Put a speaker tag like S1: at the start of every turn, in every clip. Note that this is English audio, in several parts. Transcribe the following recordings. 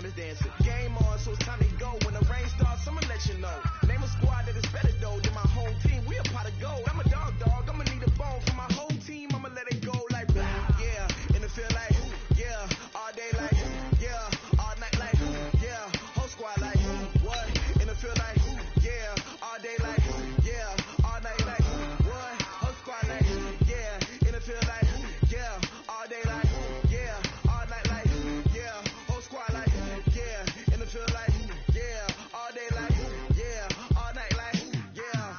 S1: time is dancing. Game on, so it's time to go. When the rain starts, I'ma let you know. Name a squad that is better though than my home team. We a pot of gold. I'm a dog. I'ma need a bone for my whole team. I'ma let it go like yeah. In the field like yeah. All day like yeah. All night like yeah. Whole squad like what? In the field like yeah. All day like yeah. All night like what? Whole squad like yeah. In the field like yeah. All day like yeah. All night like yeah. Whole squad like yeah. In the field like yeah. All day like yeah. All night like yeah.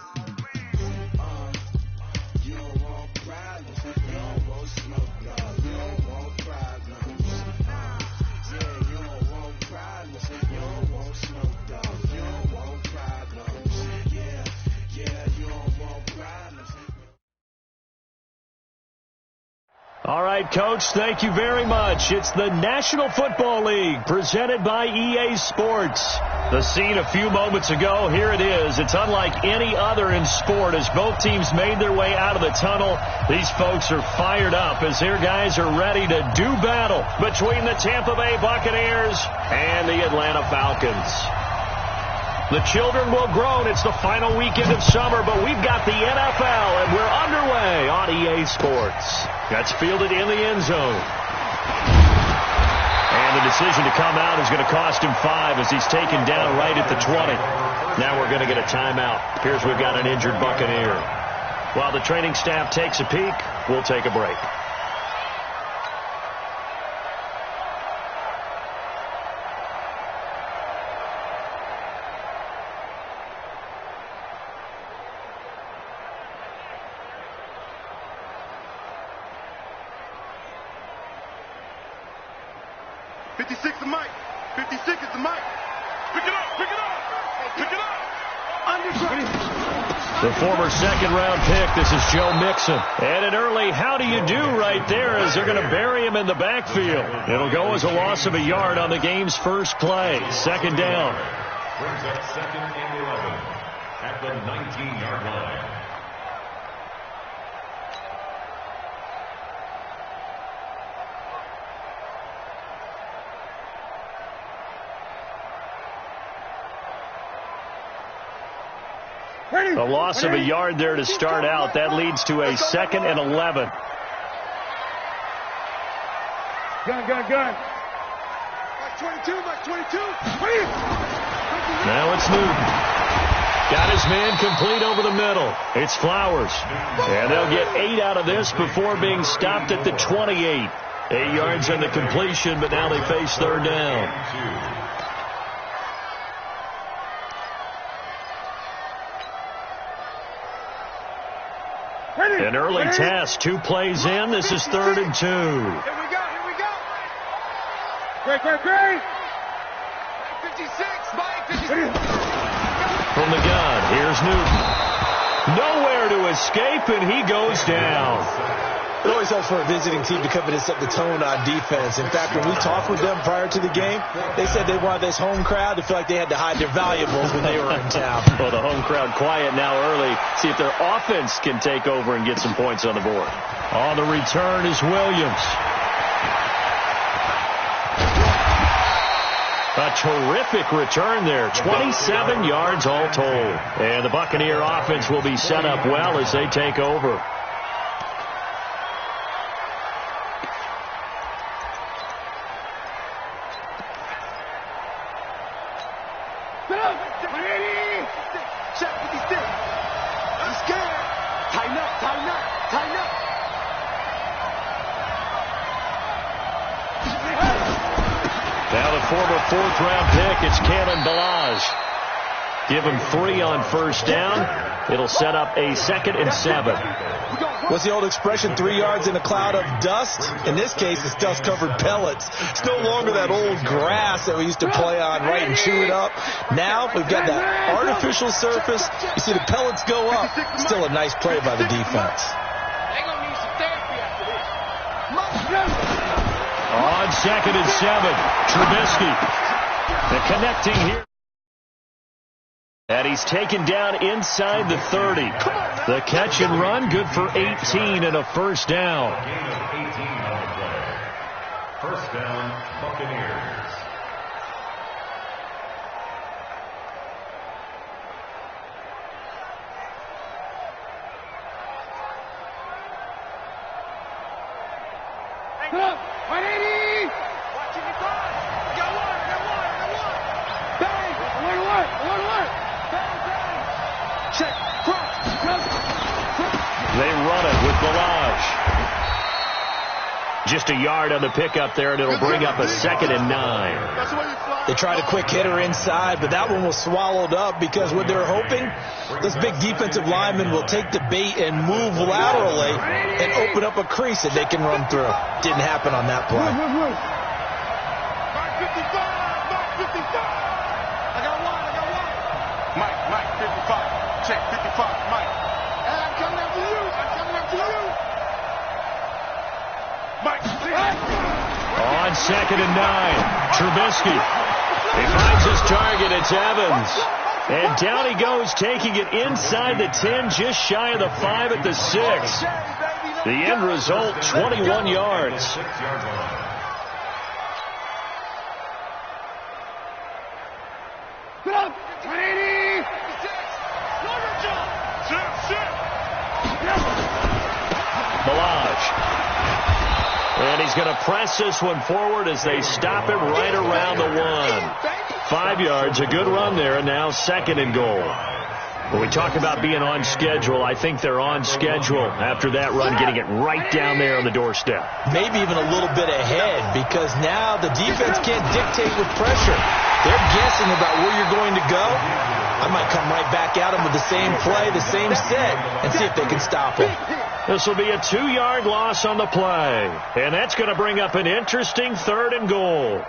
S1: You don't want problems. You don't want smoke. No, you don't want problems. Yeah, you don't want problems. You don't want smoke, dog. You don't want problems. Yeah, you don't want problems.
S2: All right, Coach, thank you very much. It's the National Football League presented by EA Sports. The scene a few moments ago, here it is. It's unlike any other in sport as both teams made their way out of the tunnel. These folks are fired up as their guys are ready to do battle between the Tampa Bay Buccaneers and the Atlanta Falcons. The children will groan. It's the final weekend of summer, but we've got the NFL, and we're underway on EA Sports. That's fielded in the end zone. And the decision to come out is going to cost him 5 as he's taken down right at the 20. Now we're going to get a timeout. Appears we've got an injured Buccaneer. While the training staff takes a peek, we'll take a break. The former second-round pick, this is Joe Mixon. And an early how do you do right there as they're going to bury him in the backfield. It'll go as a loss of a yard on the game's first play. Second down.
S3: Brings up second and 11 at the 19-yard line.
S2: A loss of a yard there to start out. That leads to a second and 11.
S4: Gun. Mark 22.
S2: Now it's Newton. Got his man complete over the middle. It's Flowers. And they'll get 8 out of this before being stopped at the 28. 8 yards on the completion, but now they face third down. An early test, 2 plays in. This is 3rd and 2.
S4: Here we go. Great. 56.
S2: From the gun, here's Newton. Nowhere to escape, and he goes down.
S5: It always helps for a visiting team to come in and set the tone on defense. In fact, when we talked with them prior to the game, they said they wanted this home crowd to feel like they had to hide their valuables when they were in town.
S2: Well, the home crowd quiet now early. See if their offense can take over and get some points on the board. On the return is Williams. A terrific return there. 27 yards all told. And the Buccaneer offense will be set up well as they take over. Former 4th-round pick, it's Kalen Balazs. Give him 3 on first down. It'll set up a 2nd and 7.
S5: What's the old expression, 3 yards in a cloud of dust? In this case, it's dust-covered pellets. It's no longer that old grass that we used to play on, right, and chew it up. Now we've got that artificial surface. You see the pellets go up. Still a nice play by the defense.
S2: On 2nd and 7, Trubisky. The connecting here. And he's taken down inside the 30. The catch and run, good for 18 and a first down.
S3: Gain of 18 on the play. First down, Buccaneers.
S2: They run it with Balaj. Just a yard on the pickup there, and it'll bring up a 2nd and 9.
S5: They tried a quick hitter inside, but that one was swallowed up because what they're hoping, this big defensive lineman will take the bait and move laterally and open up a crease that they can run through. Didn't happen on that play.
S4: Mike, 55. Check, 55, Mike. And I'm coming after you. Mike.
S2: On 2nd and 9, Trubisky. He finds his target. It's Evans. And down he goes, taking it inside the 10, just shy of the 5 at the 6. The end result, 21 yards. Balaj. And he's going to press this one forward as they stop him right around the 1. 5 yards, a good run there, and now 2nd and goal. When we talk about being on schedule, I think they're on schedule after that run, getting it right down there on the doorstep.
S5: Maybe even a little bit ahead, because now the defense can't dictate with pressure. They're guessing about where you're going to go. I might come right back at them with the same play, the same set, and see if they can stop them.
S2: This will be a 2-yard loss on the play. And that's going to bring up an interesting 3rd and goal.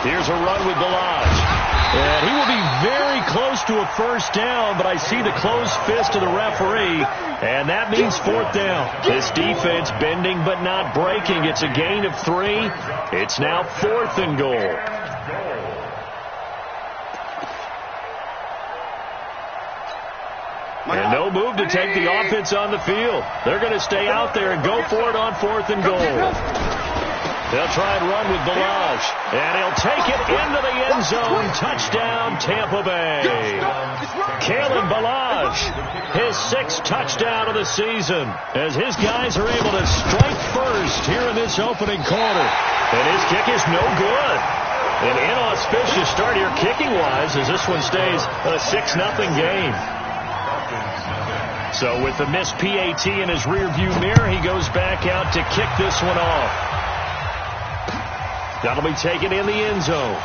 S2: Here's a run with Balaj. And he will be very close to a first down, but I see the closed fist of the referee, and that means 4th down. This defense bending but not breaking. It's a gain of 3. It's now 4th and goal. And no move to take the offense on the field. They're going to stay out there and go for it on 4th and goal. They'll try and run with Balaj. And he'll take it into the end zone. Touchdown, Tampa Bay. Kalen Balaj, his 6th touchdown of the season, as his guys are able to strike first here in this opening quarter. And his kick is no good. An inauspicious start here kicking-wise, as this one stays a 6-0 game. So with the missed PAT in his rearview mirror, he goes back out to kick this one off. That'll be taken in the end zone.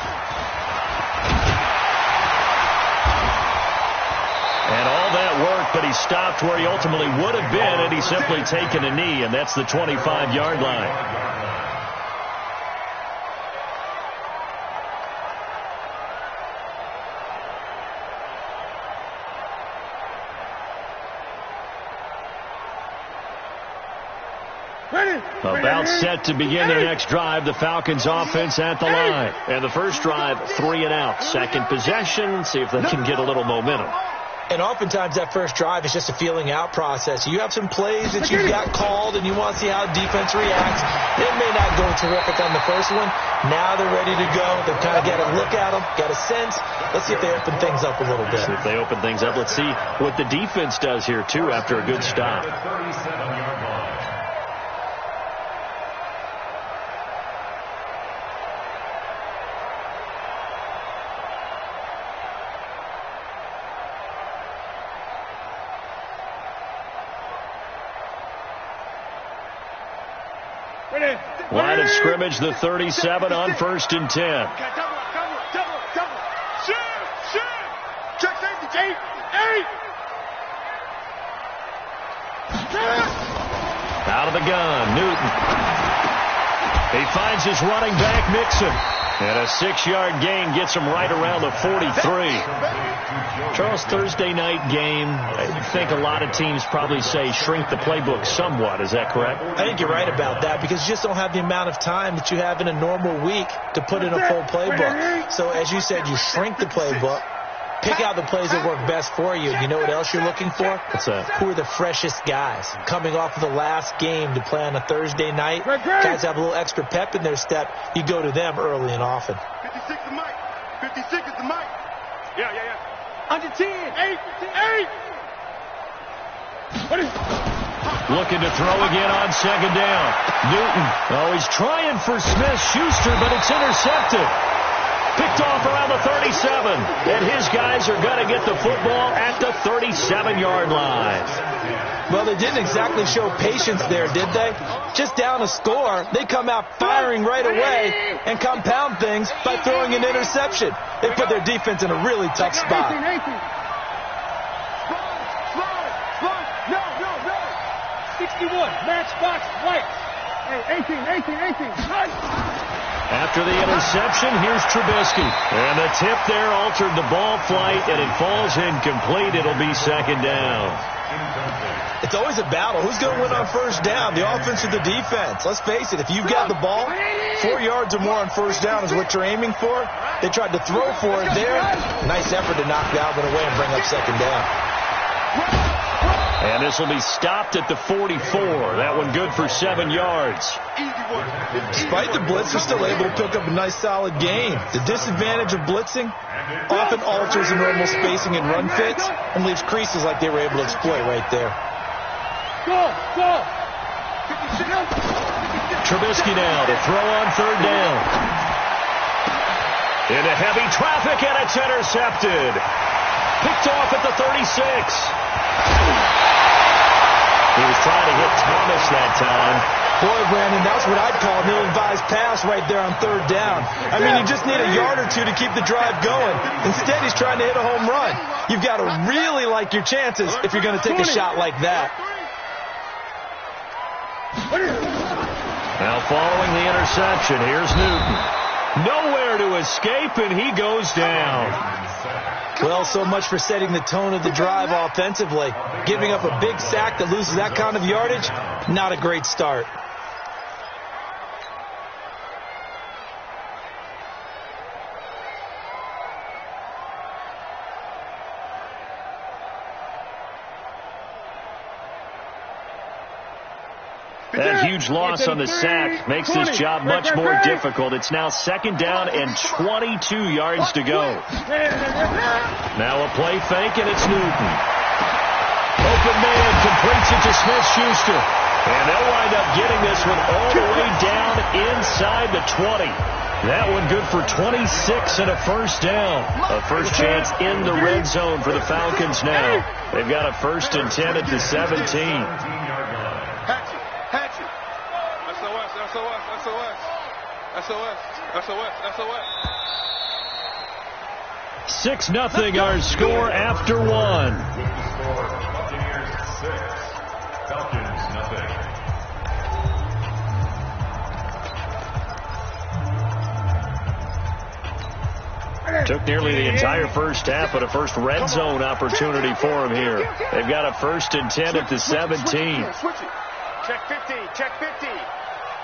S2: And all that work, but he stopped where he ultimately would have been, and he's simply taken a knee, and that's the 25-yard line. About set to begin their next drive. The Falcons offense at the line. And the first drive, 3 and out. Second possession, see if they can get a little momentum.
S5: And oftentimes that first drive is just a feeling out process. You have some plays that you've got called and you want to see how defense reacts. They may not go terrific on the first one. Now they're ready to go. They've kind of got to look at them, got a sense. Let's see if they open things up a little bit.
S2: See if they open things up. Let's see what the defense does here, too, after a good stop. Line of scrimmage, the 37 on 1st and 10.
S4: Double. Shoot. Check safety. 8.
S2: Out of the gun, Newton. He finds his running back, Mixon. And a 6-yard gain gets him right around the 43. Charles, Thursday night game, I think a lot of teams probably say shrink the playbook somewhat. Is that correct?
S5: I think you're right about that, because you just don't have the amount of time that you have in a normal week to put in a full playbook. So as you said, you shrink the playbook, pick out the plays that work best for you. You know what else you're looking for?
S2: What's that?
S5: Who are the freshest guys coming off of the last game to play on a Thursday night? Guys have a little extra pep in their step. You go to them early and often.
S4: 56 is Mike. 56 is the Mike. Yeah. Under 10. 8.
S2: Looking to throw again on second down. Newton. Oh, he's trying for Smith-Schuster, but it's intercepted. Picked off around the 37. And his guys are going to get the football at the 37-yard line.
S5: Well, they didn't exactly show patience there, did they? Just down a score, they come out firing right away and compound things by throwing an interception. They put their defense in a really tough spot.
S6: 61, matchbox white. Hey, 18.
S2: After the interception, here's Trubisky. And the tip there altered the ball flight, and it falls incomplete. It'll be second down.
S5: It's always a battle. Who's going to win on first down, the offense or the defense? Let's face it, if you've got the ball, 4 yards or more on first down is what you're aiming for. They tried to throw for it there. Nice effort to knock Dalvin away and bring up second down.
S2: And this will be stopped at the 44. That one good for 7 yards.
S5: Despite the blitz, they're still able to pick up a nice solid gain. The disadvantage of blitzing often alters the normal spacing and run fits and leaves creases like they were able to exploit right there.
S2: Trubisky now to throw on third down. Into heavy traffic, and it's intercepted. Picked off at the 36. He was trying to hit Thomas that time.
S5: Boy, Brandon, that's what I'd call an ill-advised pass right there on third down. I mean, you just need a yard or two to keep the drive going. Instead, he's trying to hit a home run. You've got to really like your chances if you're going to take a shot like that.
S2: Now following the interception, here's Newton. Nowhere to escape, and he goes down.
S5: Well, so much for setting the tone of the drive offensively. Giving up a big sack that loses that kind of yardage, not a great start.
S2: That huge loss on the sack makes this job much more difficult. It's now second down and 22 yards to go. Now a play fake, and it's Newton. Open man completes it to Smith-Schuster. And they'll wind up getting this one all the way down inside the 20. That one good for 26 and a first down. A first chance in the red zone for the Falcons now. They've got a 1st and 10 at the 17.
S4: SOS.
S2: 6-0 our score after one.
S3: Buccaneers 6, Falcons 0.
S2: Took nearly the entire first half, but a first red zone opportunity for him here. They've got a 1st and 10 at the 17.
S4: Switch it. Check 50.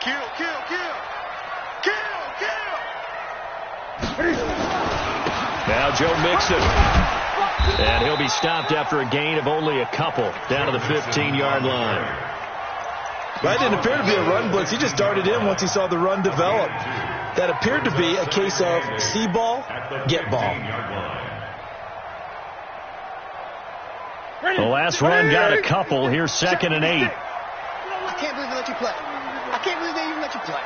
S4: Kill.
S2: Now Joe Mixon. And he'll be stopped after a gain of only a couple down to the 15-yard line.
S5: That didn't appear to be a run blitz. He just darted in once he saw the run develop. That appeared to be a case of see ball, get ball.
S2: The last run got a couple. Here's 2nd and 8.
S6: I can't believe they let you play. I can't believe they even let you play.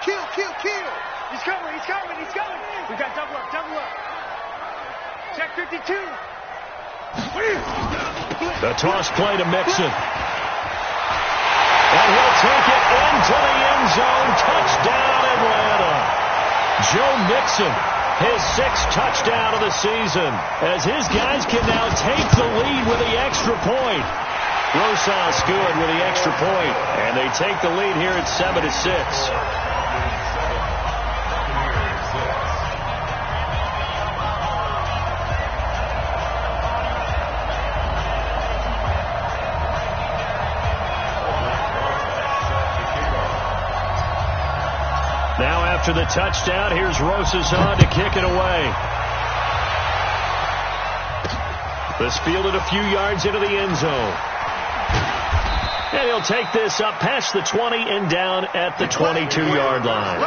S6: Kill. He's coming. We got double up. Check 52.
S2: The toss play to Mixon. And he'll take it into the end zone. Touchdown, Atlanta. Joe Mixon, his 6th touchdown of the season, as his guys can now take the lead with the extra point. Rosas good with the extra point, and they take the lead here at 7-6. Now after the touchdown, here's Rosas on to kick it away. This fielded a few yards into the end zone. And he'll take this up past the 20 and down at the 22-yard line.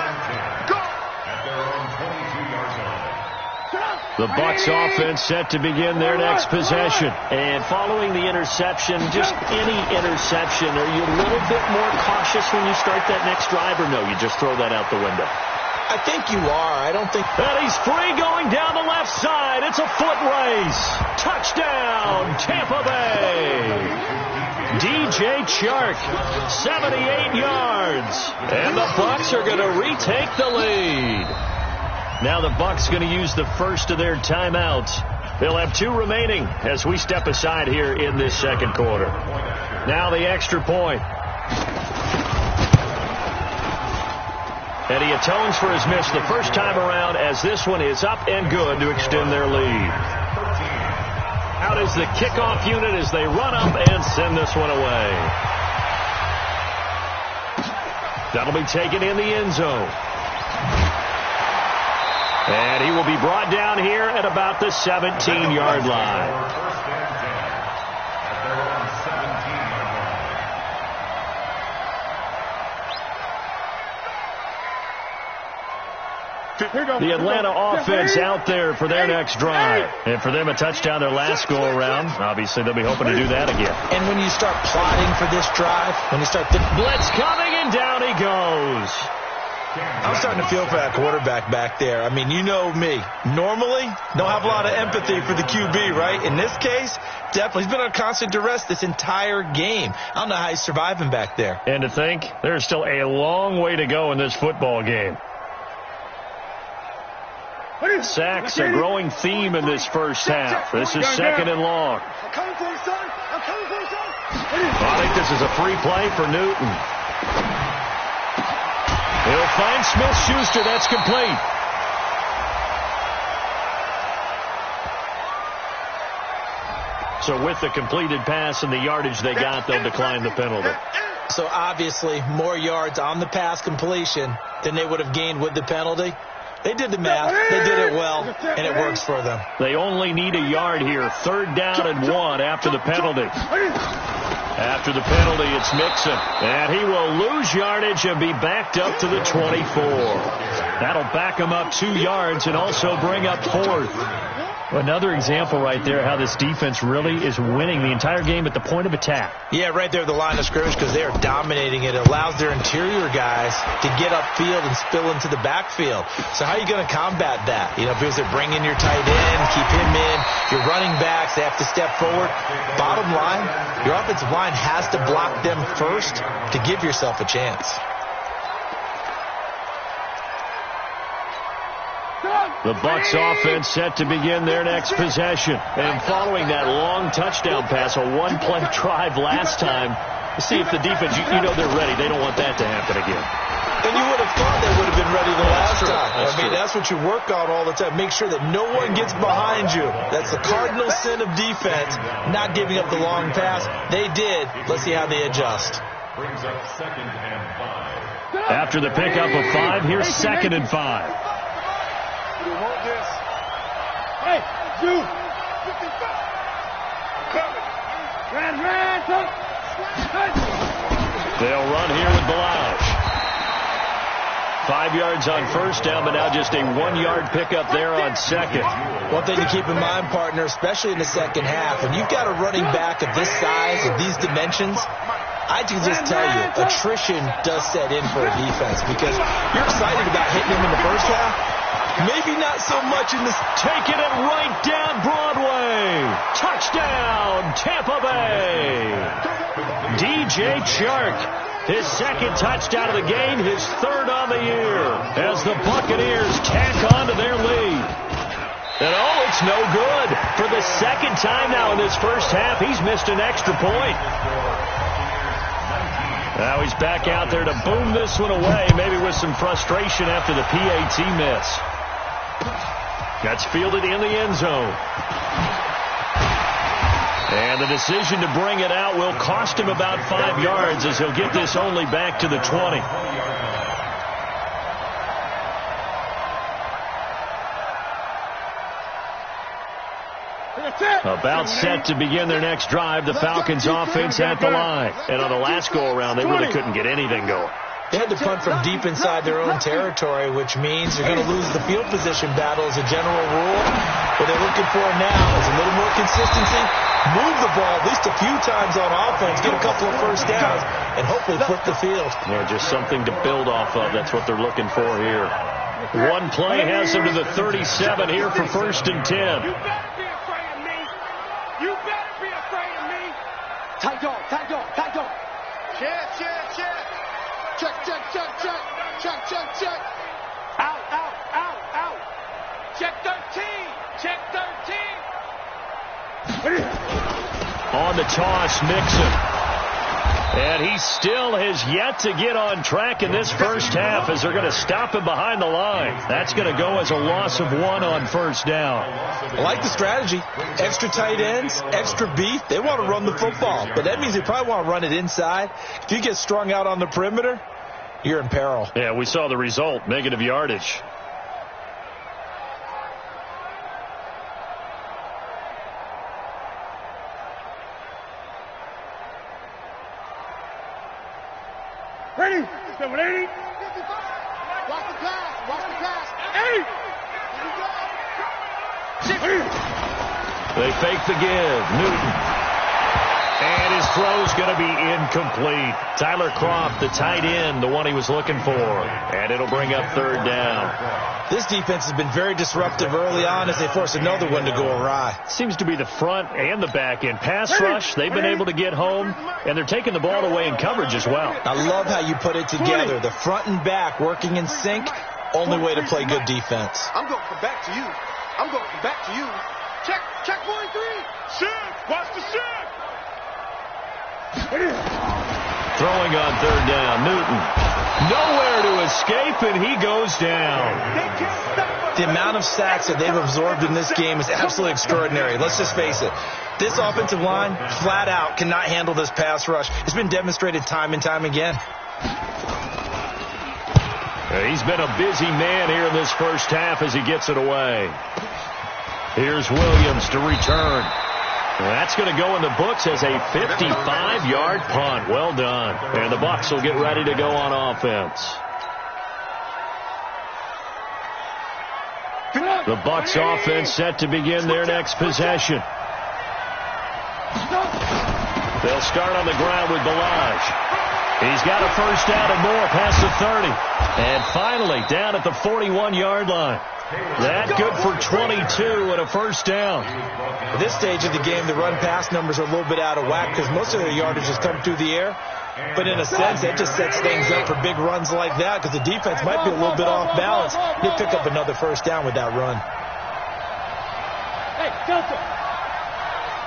S2: The Bucs offense set to begin their next possession. And following the interception, just any interception, are you a little bit more cautious when you start that next drive, or no, you just throw that out the window?
S5: I think you are. I don't think...
S2: And he's free going down the left side. It's a foot race. Touchdown, Tampa Bay. DJ Chark, 78 yards. And the Bucs are going to retake the lead. Now the Bucs going to use the first of their timeouts. They'll have 2 remaining as we step aside here in this second quarter. Now the extra point. And he atones for his miss the first time around as this one is up and good to extend their lead. Out is the kickoff unit as they run up and send this one away. That'll be taken in the end zone. And he will be brought down here at about the 17-yard line. The Atlanta offense out there for their next drive. And for them, a touchdown their last go-around. Obviously, they'll be hoping to do that again.
S5: And when you start plotting for this drive, when you start...
S2: Blitz coming, and down he goes.
S5: I'm starting to feel for that quarterback back there. I mean, you know me. Normally, don't have a lot of empathy for the QB, right? In this case, definitely. He's been on constant duress this entire game. I don't know how he's surviving back there.
S2: And to think, there's still a long way to go in this football game. Sacks a growing theme in this first half. This is second and long.
S6: I'm coming for you, son. I'm coming for you, son.
S2: I think this is a free play for Newton. He'll find Smith-Schuster. That's complete. So with the completed pass and the yardage they got, they'll decline the penalty.
S5: So obviously, more yards on the pass completion than they would have gained with the penalty. They did the math. They did it well, and it works for them.
S2: They only need a yard here. 3rd down and 1 after the penalty. After the penalty, it's Mixon. And he will lose yardage and be backed up to the 24. That'll back him up 2 yards and also bring up 4th. Another example right there how this defense really is winning the entire game at the point of attack.
S5: Yeah, right there at the line of scrimmage because they are dominating it. It allows their interior guys to get upfield and spill into the backfield. So how are you going to combat that? You know, because they're bringing your tight end, keep him in. Your running backs, they have to step forward. Bottom line, your offensive line has to block them first to give yourself a chance.
S2: The Bucs offense set to begin their next possession. And following that long touchdown pass, a one-play drive last time, to see if the defense, you know they're ready. They don't want that to happen again.
S5: And you would have thought they would have been ready the last time. That's what you work on all the time. Make sure that no one gets behind you. That's the cardinal sin of defense, not giving up the long pass. They did. Let's see how they adjust.
S3: Brings up 2nd and 5.
S2: After the pickup of 5, here's 2nd and 5.
S6: You want this? Hey, you!
S2: They'll run here with Balaj. 5 yards on 1st down, but now just a 1-yard pickup there on 2nd.
S5: One thing to keep in mind, partner, especially in the second half, when you've got a running back of this size, of these dimensions, I can just tell you, attrition does set in for a defense because you're excited about hitting him in the first half. Maybe not so much in this.
S2: Taking it right down Broadway. Touchdown, Tampa Bay. DJ Chark, his 2nd touchdown of the game, his 3rd on the year, as the Buccaneers tack on to their lead. And oh, it's no good. For the 2nd time now in this first half, he's missed an extra point. Now he's back out there to boom this one away, maybe with some frustration after the PAT miss. That's fielded in the end zone. And the decision to bring it out will cost him about 5 yards as he'll get this only back to the 20. About set to begin their next drive, the Falcons offense at the line. And on the last go-around, they really couldn't get anything going.
S5: They had to punt from deep inside their own territory, which means you're going to lose the field position battle as a general rule. What they're looking for now is a little more consistency, move the ball at least a few times on offense, get a couple of first downs, and hopefully flip the field.
S2: Yeah, just something to build off of. That's what they're looking for here. One play has them to the 37 here for 1st and 10.
S6: You better be afraid of me. You better be afraid of me. Tight dog, tight dog, tight dog. Check, check, check. Check, check, check, check. Check, check, check. Out, out, out, out. Check 13. Check 13.
S2: On the toss, Mixon. And he still has yet to get on track in this first half as they're going to stop him behind the line. That's going to go as a loss of 1 on 1st down.
S5: I like the strategy. Extra tight ends, extra beef. They want to run the football, but that means they probably want to run it inside. If you get strung out on the perimeter, you're in peril.
S2: Yeah, we saw the result, negative yardage.
S6: Ready? 780. 55. Watch the pass. Watch the pass. 8.
S2: They fake the give. Newton. And his throw's going to be incomplete. Tyler Croft, the tight end, the one he was looking for. And it'll bring up 3rd down.
S5: This defense has been very disruptive early on as they force another one to go awry.
S2: Seems to be the front and the back end. Pass rush, they've been able to get home, and they're taking the ball away in coverage as well.
S5: I love how you put it together. The front and back working in sync, only way to play good defense.
S6: I'm going to come back to you. I'm going to come back to you. Check 43. Shift. Watch the shift.
S2: Throwing on 3rd down, Newton. Nowhere to escape, and he goes down.
S5: The amount of sacks that they've absorbed in this game is absolutely extraordinary. Let's just face it. This offensive line, flat out, cannot handle this pass rush. It's been demonstrated time and time again.
S2: He's been a busy man here in this first half as he gets it away. Here's Williams to return. That's going to go in the books as a 55-yard punt. Well done. And the Bucs will get ready to go on offense. The Bucs offense set to begin their next possession. They'll start on the ground with Balaj. He's got a first down and more past the 30. And finally down at the 41-yard line. That good for 22 and a first down.
S5: At this stage of the game, the run-pass numbers are a little bit out of whack because most of their yardage has come through the air. But in a sense, that just sets things up for big runs like that because the defense might be a little bit off balance. They pick up another first down with that run.
S6: Hey, Delta.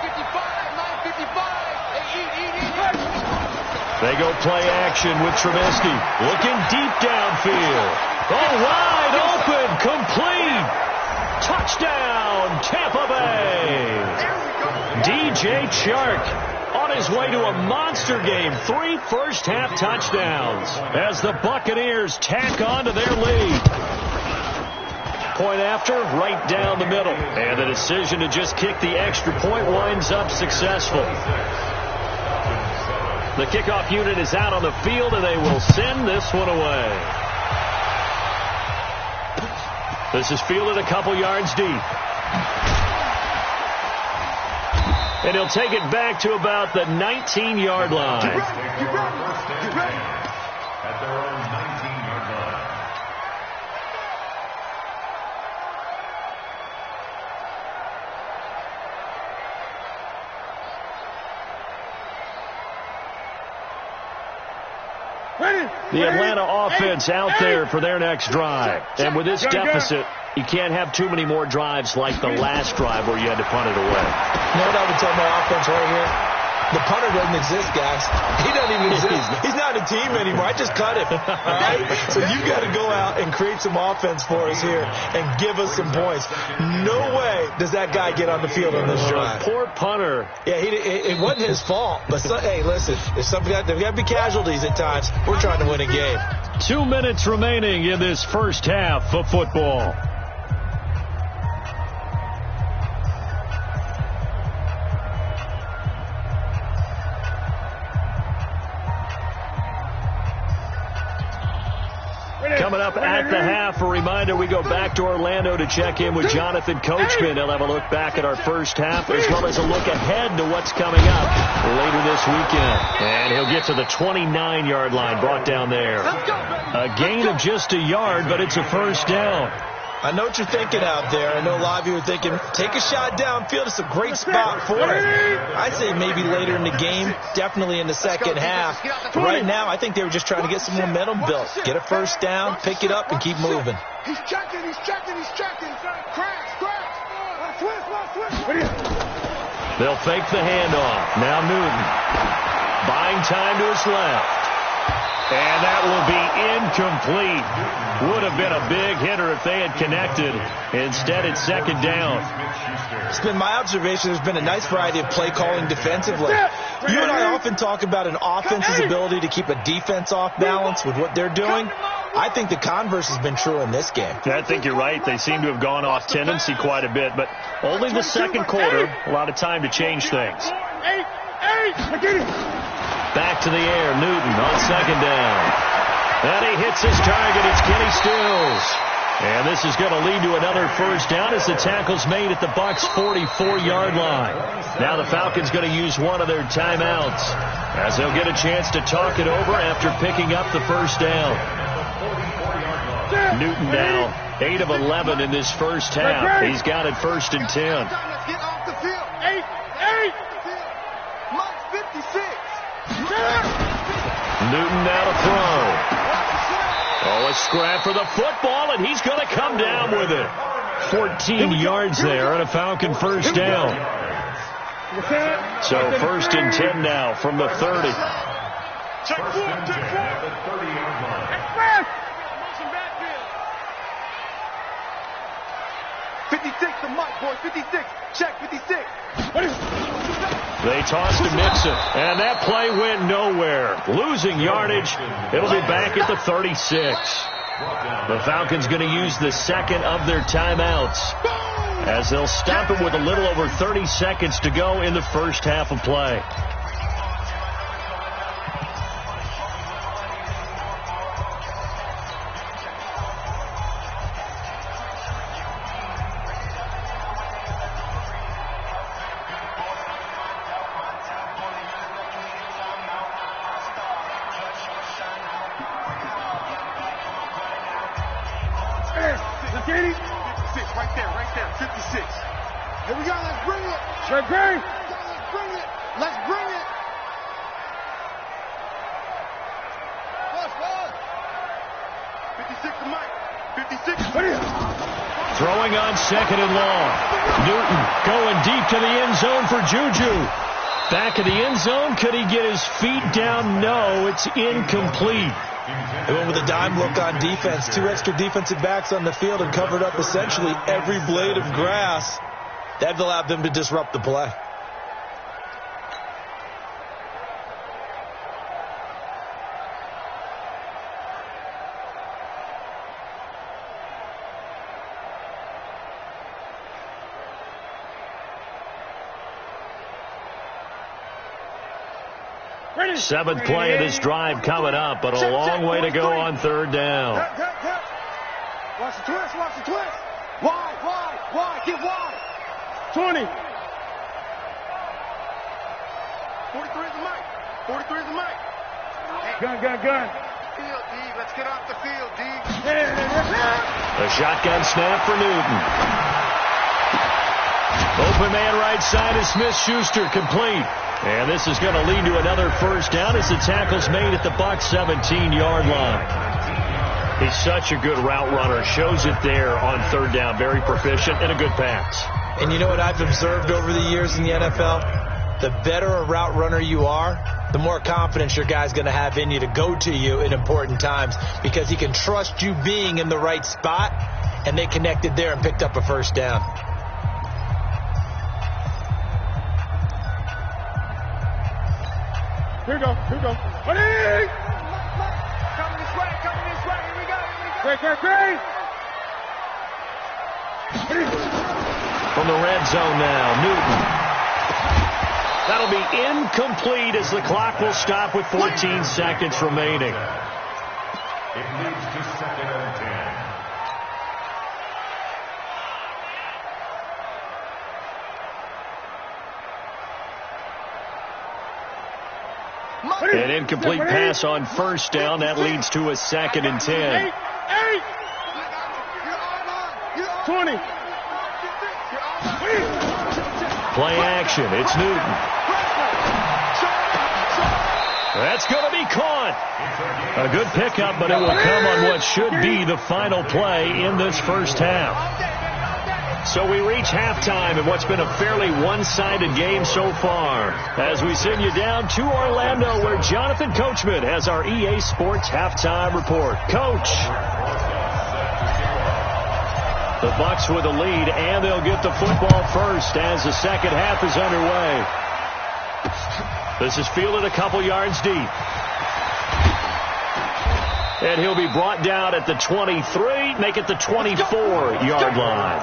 S6: 55, 955.
S2: They go play action with Trubisky. Looking deep downfield. Oh, wide open, complete. Touchdown, Tampa Bay. DJ Chark on his way to a monster game. 3 first-half touchdowns as the Buccaneers tack on to their lead. Point after, right down the middle. And the decision to just kick the extra point winds up successful. The kickoff unit is out on the field, and they will send this one away. This is fielded a couple yards deep. And he'll take it back to about the 19-yard line.
S3: Get ready. At their own 19-yard line.
S2: The Atlanta offense out there for their next drive. And with this deficit, you can't have too many more drives like the last drive where you had to punt it away.
S5: You know what I would tell my offense right here? The punter doesn't exist, guys. He doesn't even exist. He's not a team anymore. I just cut him. All right? So you got to go out and create some offense for us here and give us some points. No way does that guy get on the field on this drive.
S2: Poor punter.
S5: Yeah, it wasn't his fault. But, hey, listen, there's got to be casualties at times. We're trying to win a game.
S2: 2 minutes remaining in this first half of football. reminder, we go back to Orlando to check in with Jonathan Coachman. He'll have a look back at our first half as well as a look ahead to what's coming up later this weekend. And he'll get to the 29-yard line, brought down there. A gain of just a yard, but it's a first down.
S5: I know what you're thinking out there. I know a lot of you are thinking, take a shot downfield. It's a great spot for it. I'd say maybe later in the game, definitely in the second half. But right now, I think they were just trying to get some momentum built. Get a first down, pick it up, and keep moving.
S6: He's checking. Crash.
S2: They'll fake the handoff. Now Newton. Buying time to his left. And that will be incomplete. Would have been a big hitter if they had connected. Instead, it's second down.
S5: It's been my observation there's been a nice variety of play calling defensively. You and I often talk about an offense's ability to keep a defense off balance with what they're doing. I think the converse has been true in this game.
S2: I think you're right. They seem to have gone off tendency quite a bit, but only the second quarter. A lot of time to change things. Back to the air, Newton on second down. And he hits his target. It's Kenny Stills. And this is going to lead to another first down as the tackle's made at the Bucs' 44-yard line. Now the Falcons going to use one of their timeouts as they'll get a chance to talk it over after picking up the first down. Newton now 8 of 11 in this first half. He's got it 1st and 10.
S6: Let's get off the field. 8. Mike 56.
S2: Newton now to throw. Oh, a scrap for the football, and he's going to come down with it. 14 yards there and a Falcon first down. So 1st and 10 now from the 30.
S6: Check 56 to Mike, boys. 56. Check 56.
S2: They tossed to Mixon, and that play went nowhere. Losing yardage. It'll be back at the 36. The Falcons going to use the second of their timeouts as they'll stop it with a little over 30 seconds to go in the first half of play. Throwing on second and long. Newton going deep to the end zone for Juju. Back of the end zone. Could he get his feet down? No, it's incomplete.
S5: They went with a dime look on defense. 2 extra defensive backs on the field and covered up essentially every blade of grass. That allowed them to disrupt the play.
S2: Seventh play of this drive coming up, but a long way to go on third down.
S6: Watch the twist. Wide. Get wide. 20. 43 is the mic. Gun. Field, D. Let's get off the field, D.
S2: A shotgun snap for Newton. Open man right side is Smith-Schuster, complete. And this is going to lead to another first down as the tackle's made at the Bucs' 17-yard line. He's such a good route runner. Shows it there on third down. Very proficient and a good pass.
S5: And you know what I've observed over the years in the NFL? The better a route runner you are, the more confidence your guy's going to have in you to go to you in important times because he can trust you being in the right spot, and they connected there and picked up a first down.
S6: Here we go. Coming this way. Here we go. Great.
S2: From the red zone now, Newton. That'll be incomplete as the clock will stop with 14 seconds remaining.
S3: It leads to 2nd and 10.
S2: An incomplete pass on first down. That leads to a 2nd and 10.
S6: 20.
S2: Play action. It's Newton. That's going to be caught. A good pickup, but it will come on what should be the final play in this first half. So we reach halftime in what's been a fairly one-sided game so far, as we send you down to Orlando, where Jonathan Coachman has our EA Sports halftime report. Coach. The Bucs with a lead, and they'll get the football first as the second half is underway. This is fielded a couple yards deep. And he'll be brought down at the 23, make it the 24-yard line.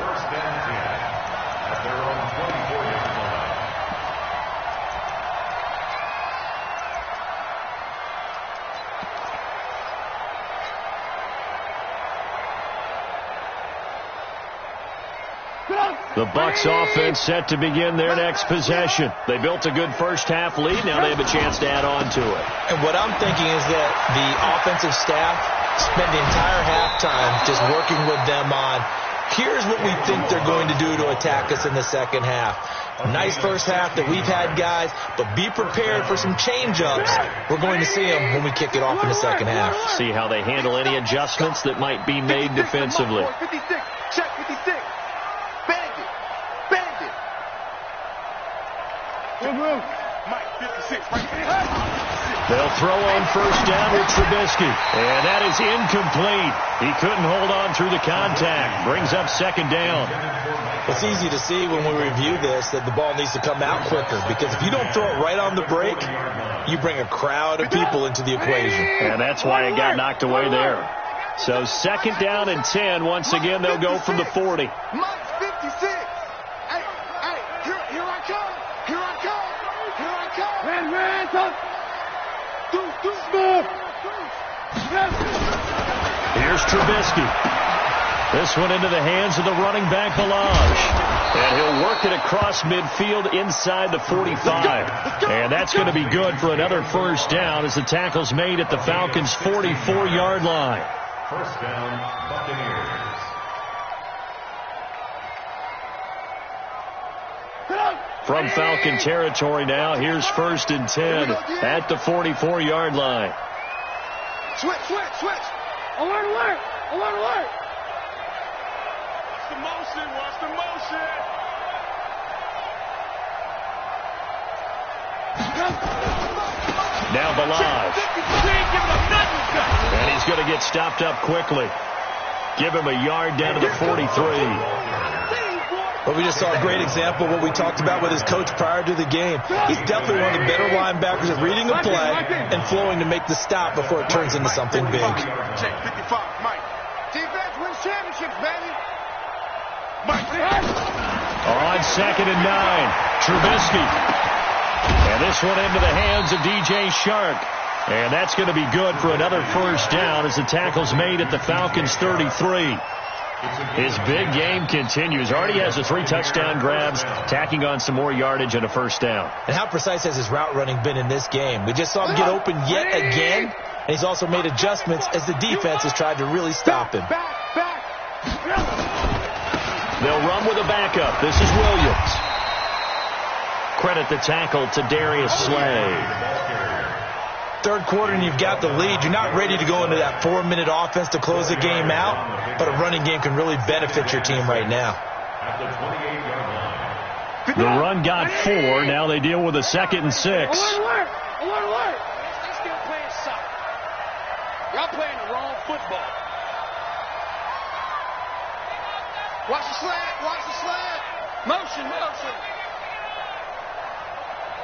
S2: The Bucs offense set to begin their next possession. They built a good first half lead. Now they have a chance to add on to it.
S5: And what I'm thinking is that the offensive staff spent the entire halftime just working with them on, here's what we think they're going to do to attack us in the second half. Nice first half that we've had, guys, but be prepared for some change-ups. We're going to see them when we kick it off in the second half.
S2: See how they handle any adjustments that might be made defensively.
S6: 56. Check 56. Mike, 56 right there.
S2: They'll throw on first down with Trubisky. And that is incomplete. He couldn't hold on through the contact. Brings up second down.
S5: It's easy to see when we review this that the ball needs to come out quicker, because if you don't throw it right on the break, you bring a crowd of people into the equation.
S2: And that's why it got knocked away there. So second down and 10. Once again, they'll go from the 40.
S6: Mike, 56. Hey, here I come. Here I come. Here I come.
S2: Here's Trubisky. This one into the hands of the running back, Balaj. And he'll work it across midfield inside the 45. And that's going to be good for another first down as the tackle's made at the Falcons' 44-yard line.
S3: First down, Buccaneers.
S2: From Falcon territory now, here's 1st and 10 at the 44-yard line.
S6: Switch. Alert. Watch the motion.
S2: Now Balaj. And he's going to get stopped up quickly. Give him a yard down to the 43.
S5: But we just saw a great example of what we talked about with his coach prior to the game. He's definitely one of the better linebackers at reading a play and flowing to make the stop before it turns into something big.
S6: Check 55, Mike. Defense wins championships, baby. Mike.
S2: On 2nd and 9, Trubisky. And this one into the hands of DJ Shark. And that's going to be good for another first down as the tackle's made at the Falcons' 33. His big game continues. Already has the 3 touchdown grabs, tacking on some more yardage and a first down.
S5: And how precise has his route running been in this game? We just saw him get open yet again, and he's also made adjustments as the defense has tried to really stop him.
S2: They'll run with a backup. This is Williams. Credit the tackle to Darius Slay.
S5: Third quarter and you've got the lead. You're not ready to go into that 4-minute offense to close the game out, but a running game can really benefit your team right now.
S2: The run got 4. Now they deal with a 2nd and 6.
S6: Alert. They still playing soccer. Y'all playing the wrong football. Watch the slant. Motion.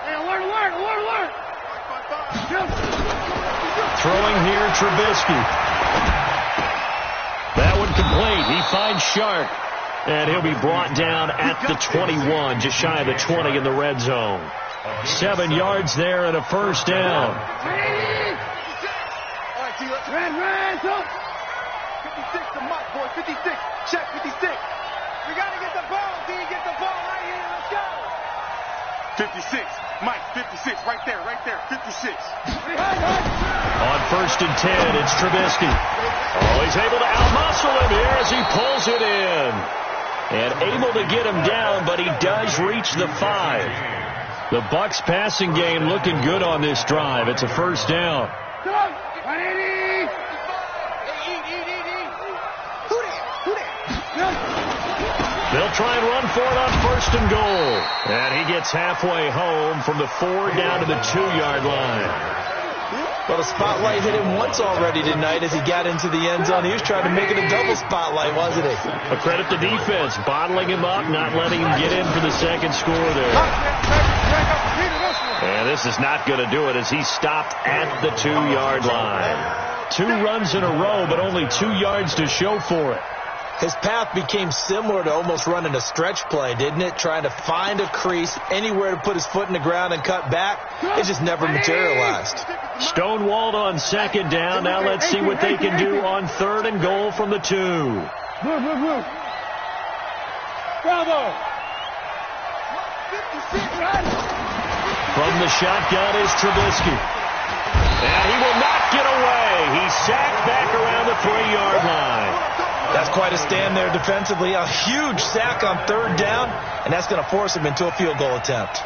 S6: Hey, alert.
S2: Throwing here, Trubisky. That one complete. He finds Shark. And he'll be brought down at the 21, just shy of the 20 in the red zone. 7 yards there and a first down.
S6: 56 to Mike, boy. 56. Check 56. We got to get the ball. D, get the ball right here. Let's go. 56.
S4: Mike, 56, right there, 56.
S2: On 1st and 10, it's Trubisky. Oh, he's able to outmuscle him here as he pulls it in. And able to get him down, but he does reach the 5. The Bucs passing game looking good on this drive. It's a first down. They'll try and run for it on 1st and goal. And he gets halfway home from the 4 down to the 2-yard line.
S5: Well, the spotlight hit him once already tonight as he got into the end zone. He was trying to make it a double spotlight, wasn't he?
S2: A credit to defense, bottling him up, not letting him get in for the second score there. And this is not going to do it as he stopped at the 2-yard line. 2 runs in a row, but only 2 yards to show for it.
S5: His path became similar to almost running a stretch play, didn't it? Trying to find a crease, anywhere to put his foot in the ground and cut back. It just never materialized.
S2: Stonewalled on 2nd down. Now let's see what they can do on 3rd and goal from the 2.
S6: Bravo!
S2: From the shotgun is Trubisky. And he will not get away. He's sacked back around the 3-yard line.
S5: That's quite a stand there defensively. A huge sack on 3rd down, and that's going to force him into a field goal attempt.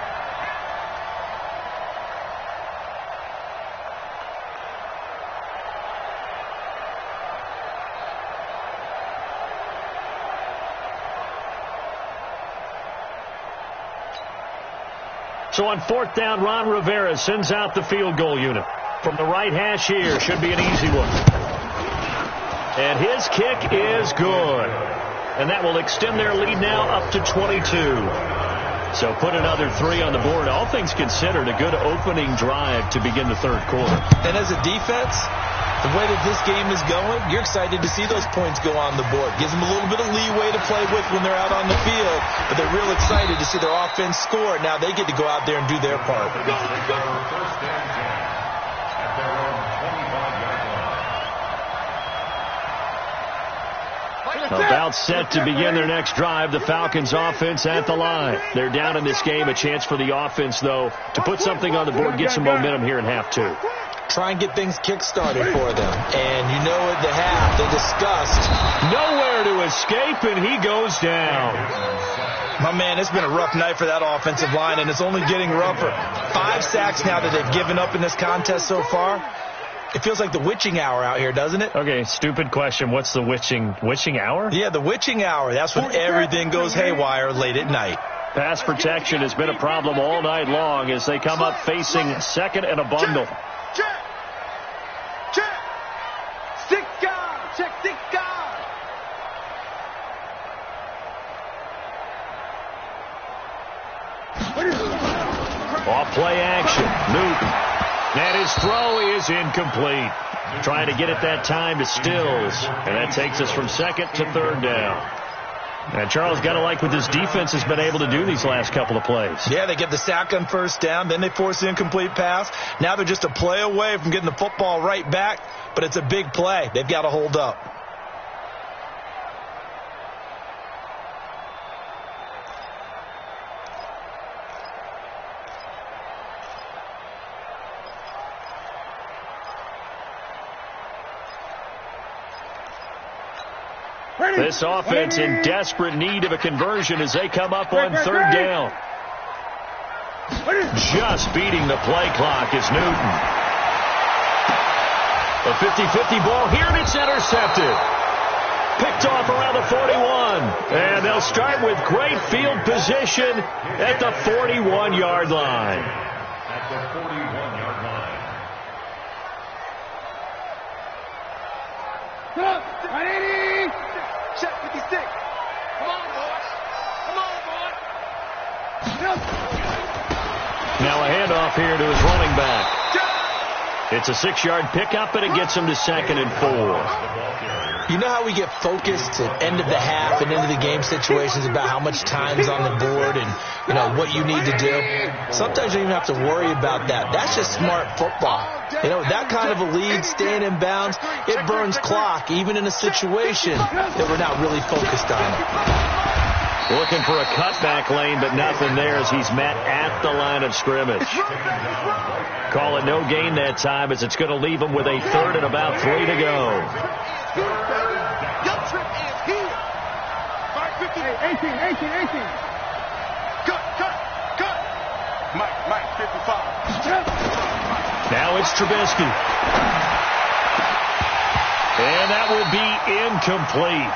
S2: So on 4th down, Ron Rivera sends out the field goal unit. From the right hash here, should be an easy one. And his kick is good. And that will extend their lead now up to 22. So put another 3 on the board. All things considered, a good opening drive to begin the 3rd quarter.
S5: And as a defense, the way that this game is going, you're excited to see those points go on the board. Gives them a little bit of leeway to play with when they're out on the field. But they're real excited to see their offense score. Now they get to go out there and do their part.
S2: About set to begin their next drive. The Falcons offense at the line. They're down in this game. A chance for the offense, though, to put something on the board, get some momentum here in half 2.
S5: Try and get things kick-started for them. And you know at the half, they discussed.
S2: Nowhere to escape, and he goes down.
S5: My man, it's been a rough night for that offensive line, and it's only getting rougher. 5 sacks now that they've given up in this contest so far. It feels like the witching hour out here, doesn't it?
S2: Okay, stupid question. What's the witching hour?
S5: Yeah, the witching hour. That's when everything goes haywire late at night.
S2: Pass protection has been a problem all night long as they come up facing 2nd and a bundle.
S6: Check! 6 guard! Check 6 guard!
S2: Off play action. Newton. And his throw is incomplete. Trying to get it that time to Stills. And that takes us from 2nd to 3rd down. And Charles, got to like what this defense has been able to do these last couple of plays.
S5: Yeah, they get the sack on 1st down. Then they force the incomplete pass. Now they're just a play away from getting the football right back. But it's a big play. They've got to hold up.
S2: This offense in desperate need of a conversion as they come up on 3rd down. Just beating the play clock is Newton. A 50-50 ball here, and it's intercepted. Picked off around the 41. And they'll start with great field position at the 41-yard line.
S3: At the 41-yard line.
S6: Check 56. Come on, boys. Come on, boys.
S2: Now a handoff here to his running back. It's a 6-yard pickup, and it gets him to 2nd and 4.
S5: You know how we get focused at end of the half and into the game situations about how much time's on the board and, you know, what you need to do? Sometimes you don't even have to worry about that. That's just smart football. You know, that kind of a lead, staying in bounds, it burns clock, even in a situation that we're not really focused on.
S2: Looking for a cutback lane, but nothing there as he's met at the line of scrimmage. Call it no gain that time as it's going to leave him with a third and about 3 to go.
S6: Your trip is here. 18. Cut. Mike, 55.
S2: Now it's Trubisky. And that will be incomplete.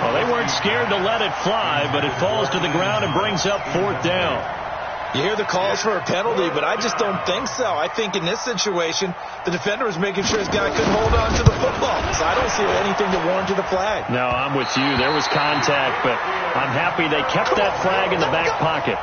S2: Well, they weren't scared to let it fly, but it falls to the ground and brings up 4th down.
S5: You hear the calls for a penalty, but I just don't think so. I think in this situation, the defender was making sure his guy couldn't hold on to the football. So I don't see anything to warrant the flag.
S2: No, I'm with you. There was contact, but I'm happy they kept that flag in the back pocket.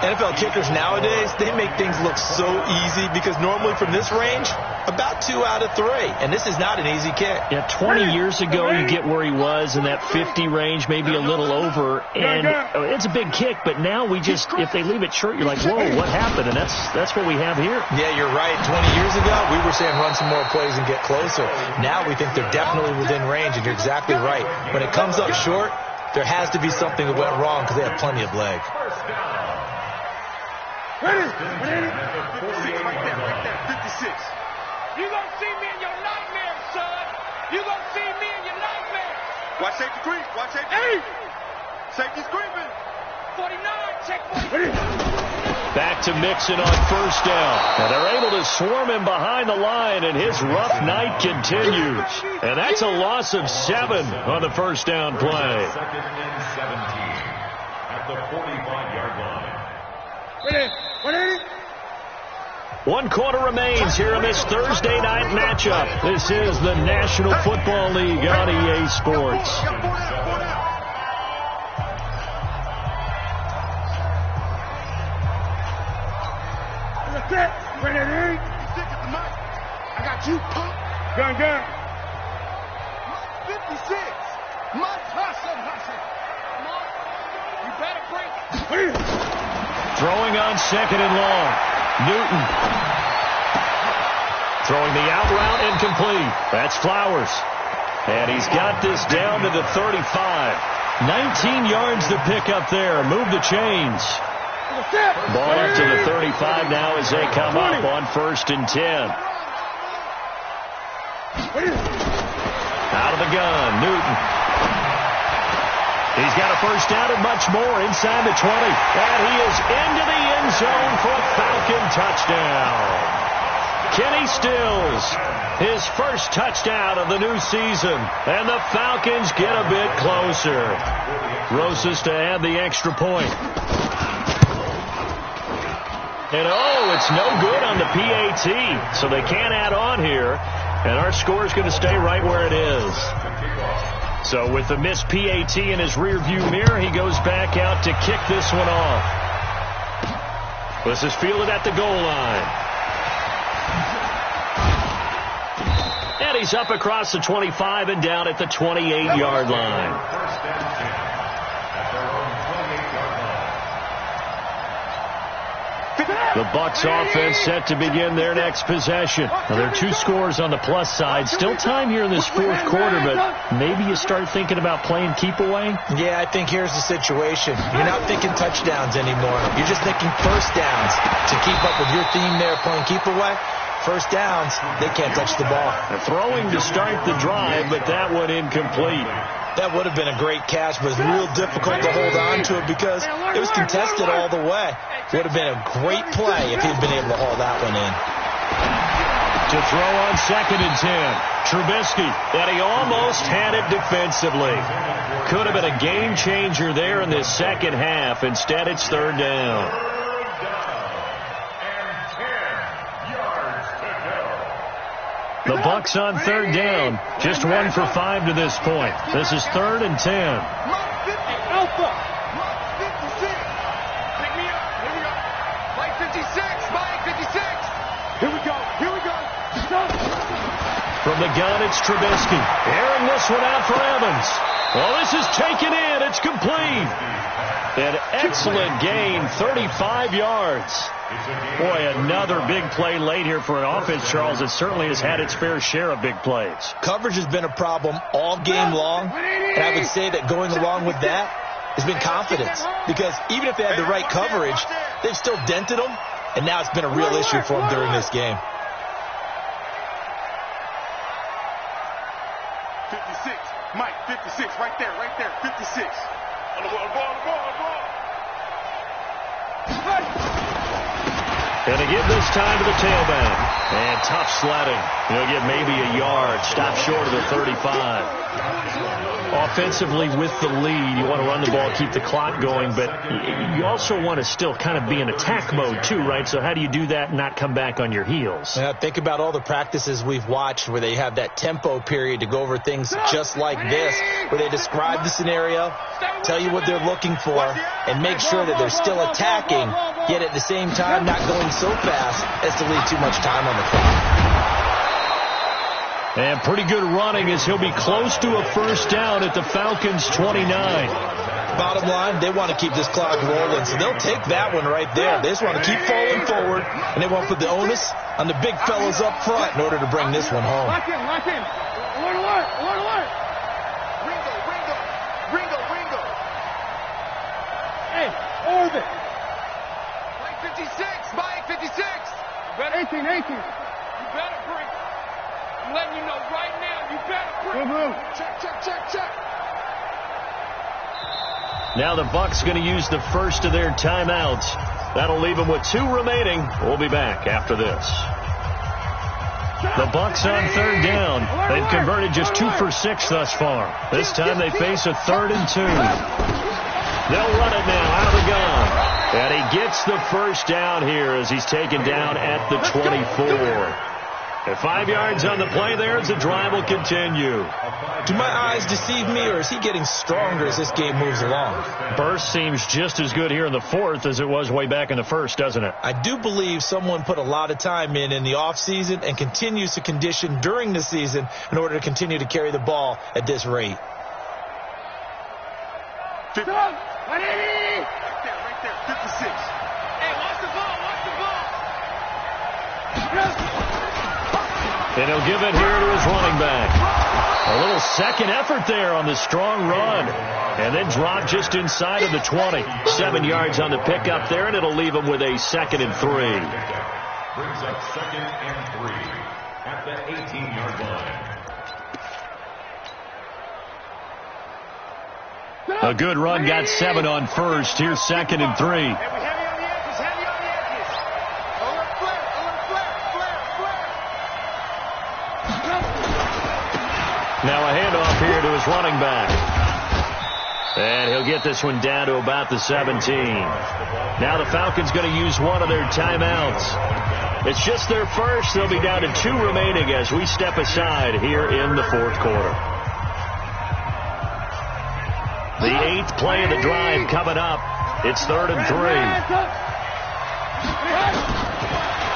S5: NFL kickers nowadays, they make things look so easy because normally from this range, about 2 out of 3. And this is not an easy kick.
S2: Yeah, 20 years ago, you get where he was in that 50 range, maybe a little over. And it's a big kick, but now we just, if they leave it short, you're like, whoa, what happened? And that's what we have here.
S5: Yeah, you're right. 20 years ago, we were saying run some more plays and get closer. Now we think they're definitely within range, and you're exactly right. When it comes up short, there has to be something that went wrong because they have plenty of leg.
S6: Ready? 56 right there. 56. You gonna see me in your nightmares, son. You gonna see me in your nightmares. Watch safety creep. Watch safety. Hey! Safety's creeping. 49. Check 49.
S2: Back to Mixon on 1st down. And they're able to swarm him behind the line, and his rough night continues. And that's a loss of 7 on the 1st down play.
S3: 2nd and 17 at the 45-yard line.
S6: Ready?
S2: 1 quarter remains here in this Thursday night matchup. This is the National Football League on EA Sports.
S6: Ready? I got you, pop. Gun. 56. Mike Hustle. You better break.
S2: Throwing on 2nd and long. Newton. Throwing the out route incomplete. That's Flowers. And he's got this down to the 35. 19 yards to pick up there. Move the chains. Ball up to the 35 now as they come up on 1st and 10. Out of the gun, Newton. He's got a 1st down and much more inside the 20. And he is into the end zone for a Falcon touchdown. Kenny Stills, his 1st touchdown of the new season. And the Falcons get a bit closer. Rosas to add the extra point. And it's no good on the PAT, so they can't add on here. And our score is going to stay right where it is. So with the missed PAT in his rearview mirror, he goes back out to kick this one off. This is fielded at the goal line. And he's up across the 25 and down at the 28-yard line. The Bucs offense set to begin their next possession. Now, there are 2 scores on the plus side. Still time here in this 4th quarter, but maybe you start thinking about playing keep away?
S5: Yeah, I think here's the situation. You're not thinking touchdowns anymore. You're just thinking 1st downs. To keep up with your theme there playing keep away, 1st downs, they can't touch the ball.
S2: They're throwing to start the drive, but that one incomplete.
S5: That would have been a great catch, but it's real difficult to hold on to it because it was contested all the way. Would have been a great play if he'd been able to haul that one in.
S2: To throw on 2nd and 10. Trubisky, and he almost had it defensively. Could have been a game changer there in this 2nd half. Instead, it's 3rd down. The Bucs on 3rd down. Just 1 for 5 to this point. This is 3rd and 10.
S6: Alpha. 56. Pick me up. Here we go. Mike 56. Mike 56. Here we go.
S2: From the gun, it's Trubisky. Airing this one out for Evans. Well, this is taken in. It's complete. An excellent gain, 35 yards. Boy, another big play late here for an offense, Charles, that certainly has had its fair share of big plays.
S5: Coverage has been a problem all game long, and I would say that going along with that, has been confidence, because even if they had the right coverage, they've still dented them, and now it's been a real issue for them during this game.
S4: 56, Mike, 56, right there, 56. On the ball.
S2: Going to give this time to the tailback. And tough sledding. He'll get maybe a yard. Stop short of the 35. Offensively with the lead, you want to run the ball, keep the clock going, but you also want to still kind of be in attack mode too, right? So how do you do that and not come back on your heels?
S5: Yeah, think about all the practices we've watched where they have that tempo period to go over things just like this, where they describe the scenario, tell you what they're looking for, and make sure that they're still attacking, yet at the same time not going so fast as to leave too much time on the clock.
S2: And pretty good running as he'll be close to a first down at the Falcons' 29.
S5: Bottom line, they want to keep this clock rolling, so they'll take that one right there. They just want to keep falling forward, and they want to put the onus on the big fellas up front in order to bring this one home.
S6: Lock in. Alert. Ringo. Hey, orbit. Mike 56. 18. You better bring. I'm letting you know right now, you better bring. Check.
S2: Now the Bucs going to use the first of their timeouts. That'll leave them with 2 remaining. We'll be back after this. The Bucs on third down. They've converted just 2 for 6 thus far. This time they face a 3rd and 2. They'll run it now out of the gun. And he gets the first down here as he's taken down at the 24. At 5 yards on the play there as the drive will continue.
S5: Do my eyes deceive me, or is he getting stronger as this game moves along?
S2: Burst seems just as good here in the 4th as it was way back in the 1st, doesn't it?
S5: I do believe someone put a lot of time in the offseason and continues to condition during the season in order to continue to carry the ball at this rate.
S4: Right there, 56.
S6: Hey, watch the ball.
S2: And he'll give it here to his running back. A little second effort there on the strong run. And then drop just inside of the 20. 7 yards on the pickup there, and it'll leave him with a 2nd and 3.
S3: Brings up 2nd and 3 at the 18-yard line.
S2: A good run got 7 on first. Here's 2nd and 3. Now a handoff here to his running back. And he'll get this one down to about the 17. Now the Falcons going to use one of their timeouts. It's just their first. They'll be down to 2 remaining as we step aside here in the 4th quarter. The 8th play of the drive coming up. It's 3rd and 3.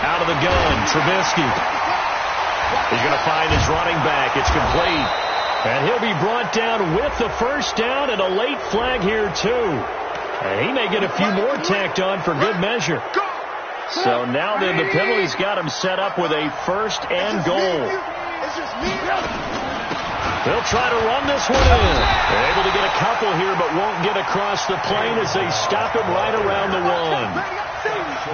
S2: Out of the gun, Trubisky. He's going to find his running back. It's complete. And he'll be brought down with the first down and a late flag here, too. And he may get a few more tacked on for good measure. So now then the penalty's got him set up with a 1st and goal. They'll try to run this one in. They're able to get a couple here, but won't get across the plane as they stop him right around the 1.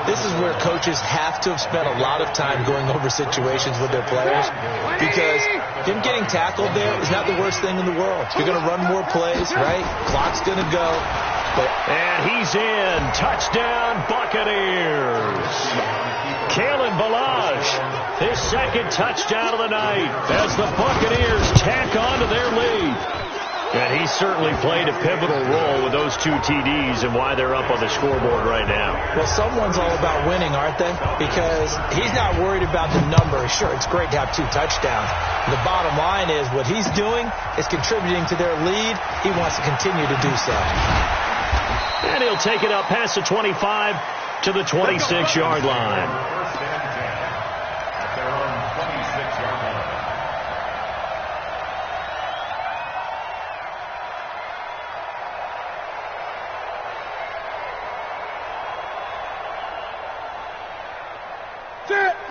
S5: This is where coaches have to have spent a lot of time going over situations with their players, because him getting tackled there is not the worst thing in the world. You're going to run more plays, right? Clock's going to go.
S2: And he's in. Touchdown, Buccaneers. Kalen Ballage, his 2nd touchdown of the night as the Buccaneers tack on to their lead. And he certainly played a pivotal role with those 2 TDs and why they're up on the scoreboard right now.
S5: Well, someone's all about winning, aren't they? Because he's not worried about the number. Sure, it's great to have 2 touchdowns. The bottom line is what he's doing is contributing to their lead. He wants to continue to do so.
S2: And he'll take it up past the 25 to the 26-yard line.
S3: First and 10 at their own 26-yard line.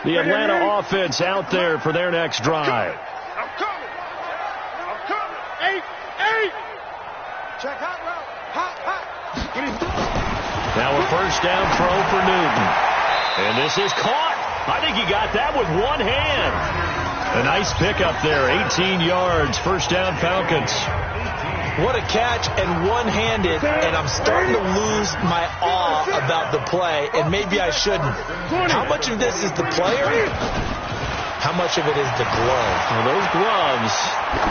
S2: The Atlanta offense out there for their next drive.
S4: I'm coming. 8.
S6: Check hot route. Hot.
S2: Now a first down throw for Newton. And this is caught. I think he got that with one hand. A nice pickup there, 18 yards, first down Falcons.
S5: What a catch, and one-handed, and I'm starting to lose my awe about the play, and maybe I shouldn't. How much of this is the player? How much of it is the glove?
S2: Well, those gloves,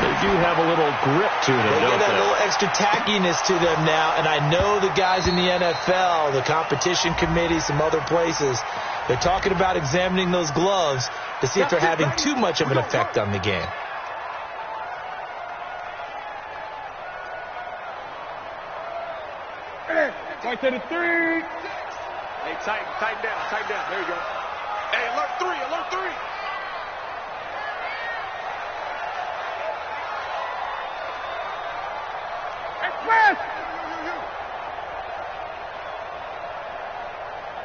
S2: they do have a little grip to them,
S5: They
S2: don't
S5: get a
S2: they?
S5: little extra tackiness to them now, and I know the guys in the NFL, the competition committee, some other places, they're talking about examining those gloves to see if they're having too much of an effect on the game.
S6: Right to the 3. Hey, tighten down. There you go. Hey, alert 3. Express!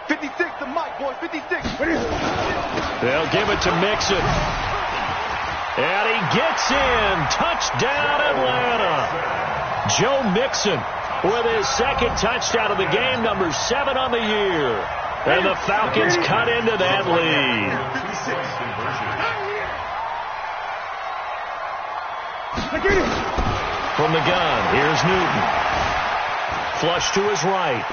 S6: 56 to Mike, boys, 56.
S2: They'll give it to Mixon. And he gets in. Touchdown, Atlanta. Joe Mixon with his second touchdown of the game, number 7 on the year. And the Falcons cut into that lead. From the gun, here's Newton. Flush to his right.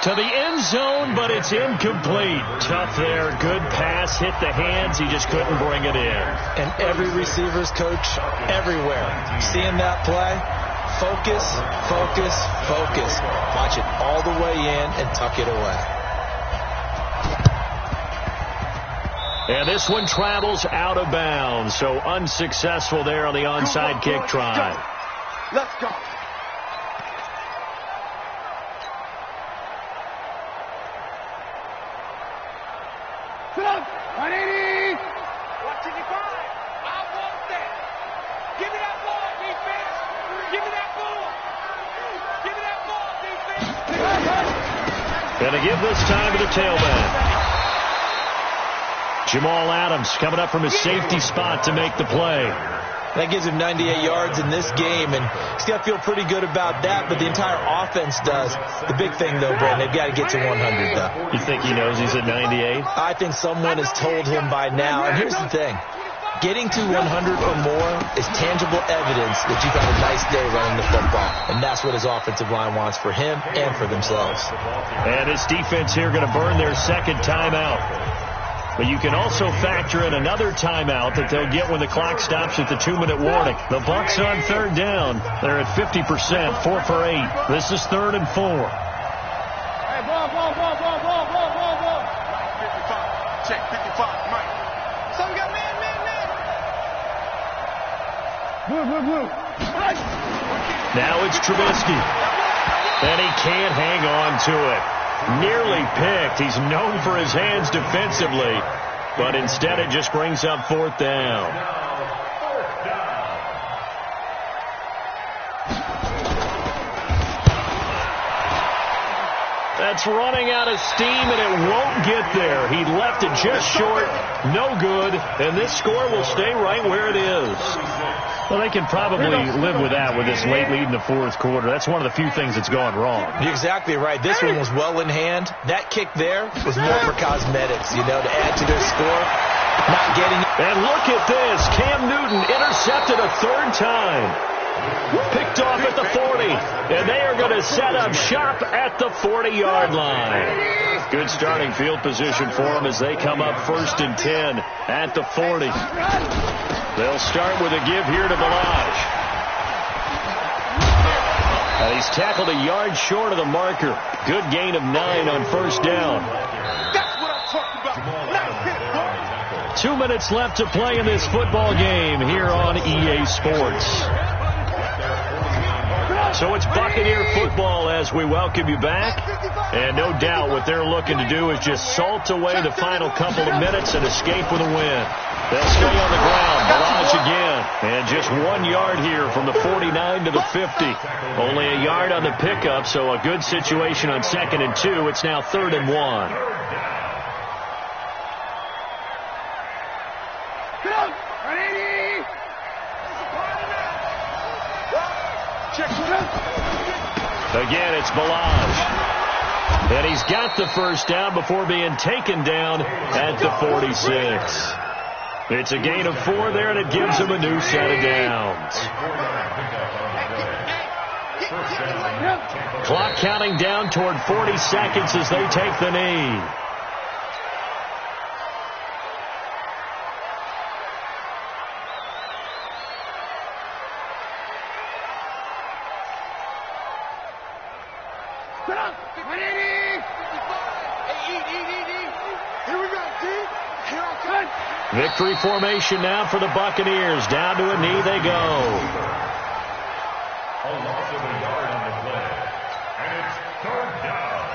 S2: To the end zone, but it's incomplete. Tough there. Good pass. Hit the hands. He just couldn't bring it in.
S5: And every receiver's coach everywhere. Seeing that play, focus. Watch it all the way in and tuck it away.
S2: And this one travels out of bounds. So unsuccessful there on the onside kick try.
S6: Let's go. Sit up. 180. What did you find? I want that. Give me that ball, defense. Give me that ball. Give me that ball, defense.
S2: Gonna give this time to the tailback. Jamal Adams coming up from his safety spot to make the play.
S5: That gives him 98 yards in this game, and he's got to feel pretty good about that, but the entire offense does. The big thing, though, Brent, they've got to get to 100, though.
S2: You think he knows he's at 98?
S5: I think someone has told him by now, and here's the thing. Getting to 100 or more is tangible evidence that you've had a nice day running the football, and that's what his offensive line wants for him and for themselves.
S2: And his defense here going to burn their second timeout. But you can also factor in another timeout that they'll get when the clock stops at the 2-minute warning. The Bucs on third down. They're at 50%, 4 for 8. This is 3rd and 4.
S6: Hey, ball. 55. Check 55, Mike. So we got man. Blue.
S2: Now it's Trubisky. And he can't hang on to it. Nearly picked. He's known for his hands defensively, but instead it just brings up 4th down. That's running out of steam, and it won't get there. He left it just short. No good, and this score will stay right where it is. Well, they can probably live with that with this late lead in the 4th quarter. That's one of the few things that's gone wrong.
S5: You're exactly right. This one was well in hand. That kick there was more for cosmetics, to add to their score. Not getting it.
S2: And look at this. Cam Newton intercepted a 3rd time. Picked off at the 40. And they are going to set up shop at the 40-yard line. Good starting field position for them as they come up 1st and 10 at the 40. They'll start with a give here to Balaj. And he's tackled a yard short of the marker. Good gain of 9 on 1st down.
S6: That's what I'm talking about. Nice hit, boy.
S2: 2 minutes left to play in this football game here on EA Sports. So it's Buccaneer football as we welcome you back. And no doubt what they're looking to do is just salt away the final couple of minutes and escape with a win. They'll stay on the ground. Balaj again. And just 1 yard here from the 49 to the 50. Only a yard on the pickup, so a good situation on 2nd and 2. It's now 3rd and 1. Again, it's Balaj. And he's got the first down before being taken down at the 46. It's a gain of 4 there, and it gives him a new set of downs. Clock counting down toward 40 seconds as they take the knee. Victory formation now for the Buccaneers. Down to a knee they go.
S3: A loss of a yard on the play. And it's 3rd down.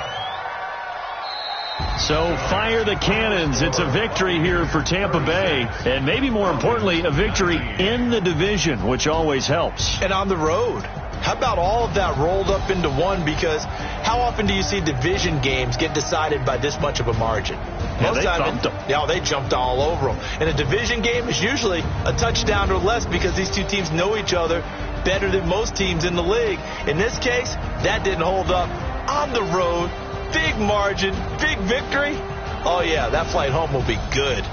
S2: So fire the cannons. It's a victory here for Tampa Bay. And maybe more importantly, a victory in the division, which always helps.
S5: And on the road. How about all of that rolled up into one? Because how often do you see division games get decided by this much of a margin?
S2: Yeah, they thumped them.
S5: Yeah, they jumped all over them. And a division game is usually a touchdown or less because these two teams know each other better than most teams in the league. In this case, that didn't hold up. On the road, big margin, big victory. Oh, yeah, that flight home will be good.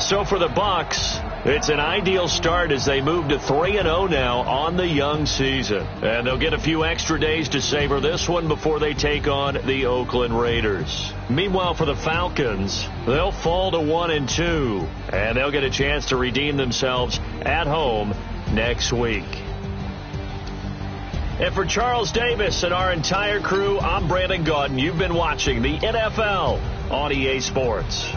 S2: So for the Bucs, it's an ideal start as they move to 3-0 now on the young season. And they'll get a few extra days to savor this one before they take on the Oakland Raiders. Meanwhile, for the Falcons, they'll fall to 1-2. And they'll get a chance to redeem themselves at home next week. And for Charles Davis and our entire crew, I'm Brandon Gaudin. You've been watching the NFL on EA Sports.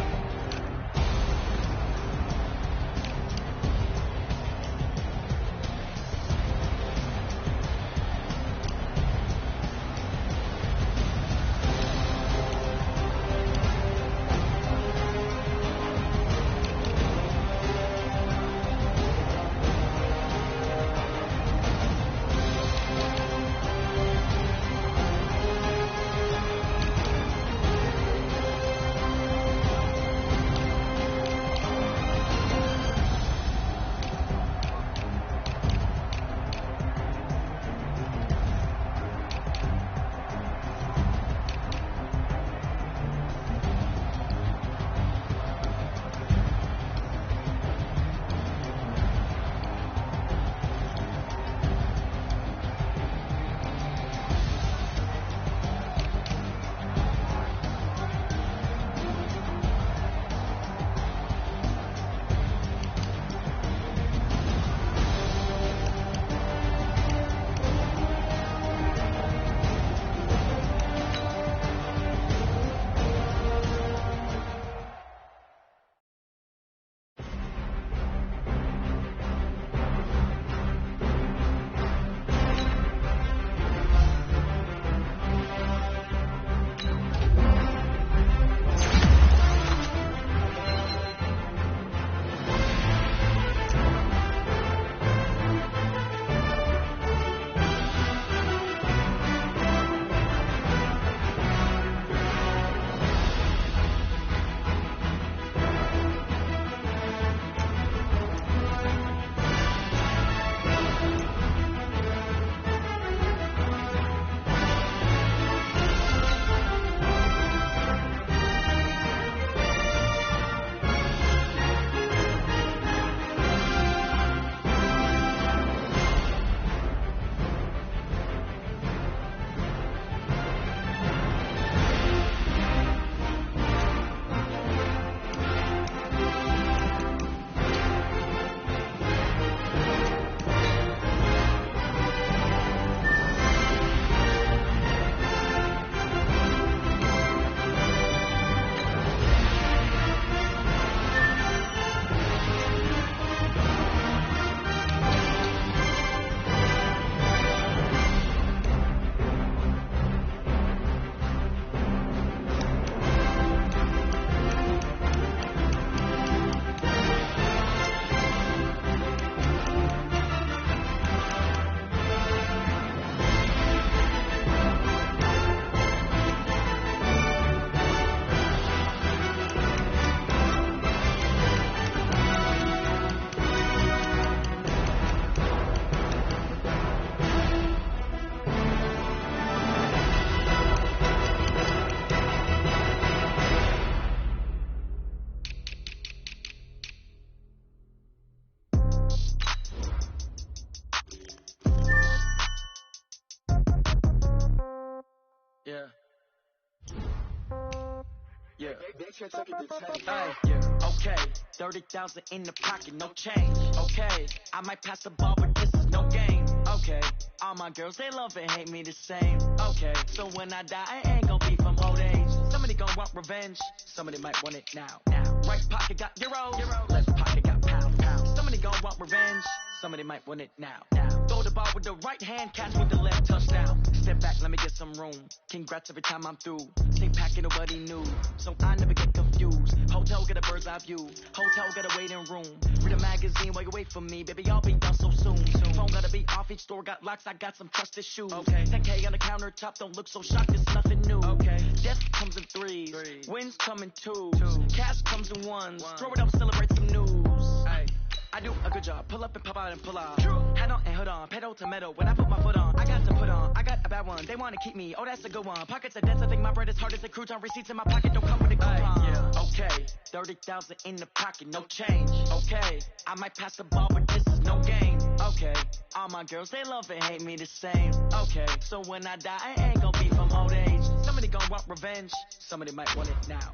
S7: Okay, 30,000 in the pocket, no change. Okay, I might pass the ball, but this is no game. Okay, all my girls, they love and hate me the same. Okay, so when I die, I ain't gonna be from old age. Somebody gonna want revenge, somebody might want it now. Right pocket got euro, left pocket got pound. Somebody gonna want revenge, somebody might want it now. Throw the ball with the right hand, catch with the left, touchdown. Step back, let me get some room. Congrats every time I'm through. Same packet, nobody new, so I never get confused. Hotel get a bird's eye view. Hotel get a waiting room. Read a magazine while you wait for me, baby. I'll be done so soon. Phone gotta be off. Each store got locks. I got some trusted shoes. Okay. 10K on the countertop. Don't look so shocked. It's nothing new. Okay. Death comes in threes. Wins come in twos. Cash comes in ones. Throw it up, celebrate some news. Hey. I do a good job. Pull up and pop out and pull out. Head on and hood on. Pedal to metal. When I put my foot on, I got to put on. I got a bad one. They want to keep me. Oh, that's a good one. Pockets are dense. I think my bread is hard as a crouton. Receipts in my pocket don't come with a coupon. Okay, 30,000 in the pocket, no change. Okay, I might pass the ball, but this is no game. Okay, all my girls, they love and hate me the same. Okay, so when I die, I ain't gonna be from old age. Somebody gonna want revenge. Somebody might want it now.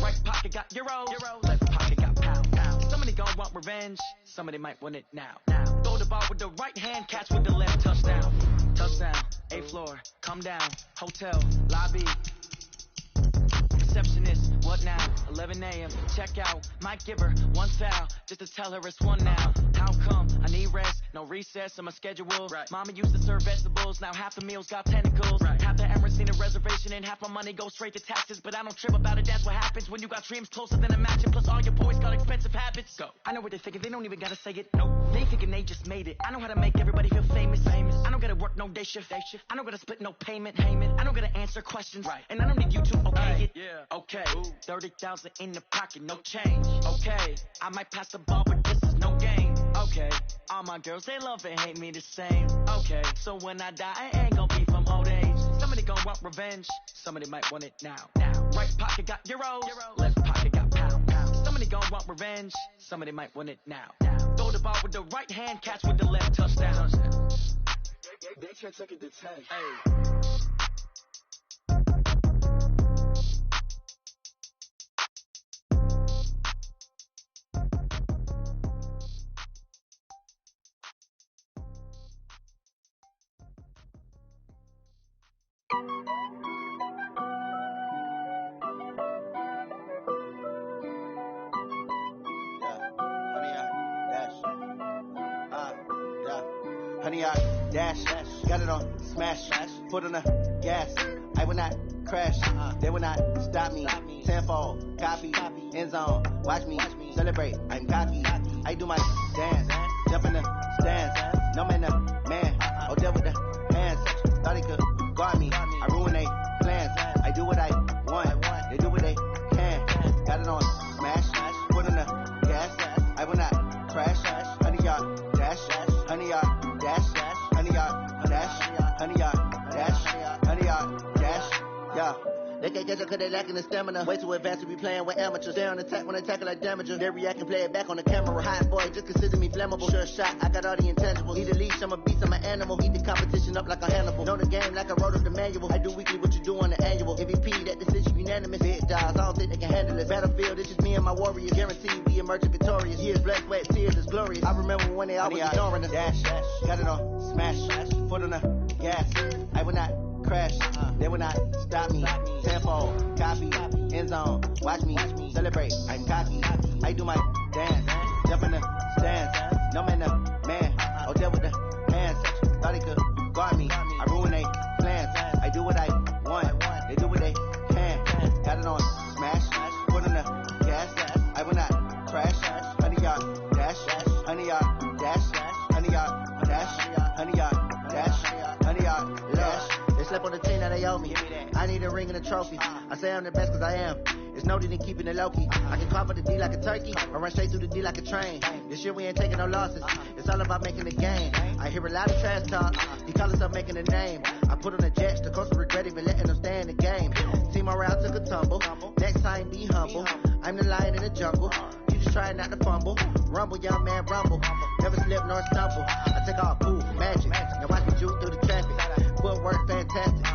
S7: Right pocket got euro, left pocket got pound. Somebody gonna want revenge. Somebody might want it now. Throw the ball with the right hand, catch with the left, touchdown. Touchdown, 8th floor, come down, hotel, lobby. Receptionist, what now? 11 a.m. Check out. Might give her one foul just to tell her it's one now. How come? I need rest, no recess in my schedule. Right. Mama used to serve vegetables, now half the meals got tentacles. Right. Half the Emirates need a reservation and half my money goes straight to taxes. But I don't trip about it, that's what happens when you got dreams closer than a matching. Plus all your boys got expensive habits. Go. I know what they're thinking, they don't even gotta say it. Nope. They thinking they just made it. I know how to make everybody feel famous. I don't gotta work no day shift. I don't gotta split no payment. I don't gotta answer questions. Right. And I don't need you to okay it. Yeah. Okay, 30,000 in the pocket, no change. Okay, I might pass the ball, but this is no game. Okay, all my girls, they love and hate me the same. Okay, so when I die, I ain't gonna be from old age. Somebody gonna want revenge, somebody might want it now. Right pocket got euro, left pocket got pound. Somebody gonna want revenge, somebody might want it now. Throw the ball with the right hand, catch with the left, touchdown.
S6: They can't take it to 10.
S7: Hey.
S8: Honey, I dash, got it on smash, foot on the gas. I will not crash, they will not stop me. Tenfold, copy, end zone, watch me celebrate. I'm cocky, I do my dance, jump in the stands. No man, the man, oh deal with the hands. Thought he could guard me, I ruin they plans. I do what I want, they do what they can. Got it on smash, foot on the gas. I will not crash, honey, y'all dash, honey, y'all dash, honey, y'all dash, honey, y'all dash, honey, y'all dash, yeah. They can't catch up cause they lacking the stamina. Way too advanced to be playing with amateurs. Stay on attack when they tackle like damagers. They react and play it back on the camera. Hot boy, just consider me flammable. Sure shot, I got all the intangibles. Need a leash, I'm a beast, I'm an animal. Eat the competition up like a Hannibal. Know the game like I wrote up the manual. I do weekly what you do on the annual. MVP, that decision unanimous. Big dogs, I don't think they can handle it. Battlefield, this is me and my warriors. Guaranteed we emerging victorious. Years, blood, sweat, tears is glorious. I remember when they always ignoring us. Dash, got it on smash, foot on the gas. I will not crash, they will not stop me. Tenfold, copy, end zone, watch me celebrate. I'm cocky, I do my dance, jump in the stands. No man, the man, oh deal with the hands. Thought he could guard me, I ruin they plans. I do what I want, they do what they can. Got it on smash, foot on the gas. I will not crash, honey, y'all dash, honey, y'all dash, honey, y'all dash, honey, y'all dash, honey, y'all dash. They slept on the team that they owe me. I need a ring and a trophy. I say I'm the best cause I am. It's no need in keeping it low key. I can carve the D like a turkey, or run straight through the D like a train. This year we ain't taking no losses. It's all about making the game. I hear a lot of trash talk. He call himself making a name. I put on the Jets. The coach will regret even letting them stay in the game. Team morale took a tumble. Next time be humble. I'm the lion in the jungle. You just try not to fumble. Rumble, young man, rumble. Never slip nor stumble. I take off, poof, magic. Now watch me juke through the traffic. Footwork fantastic.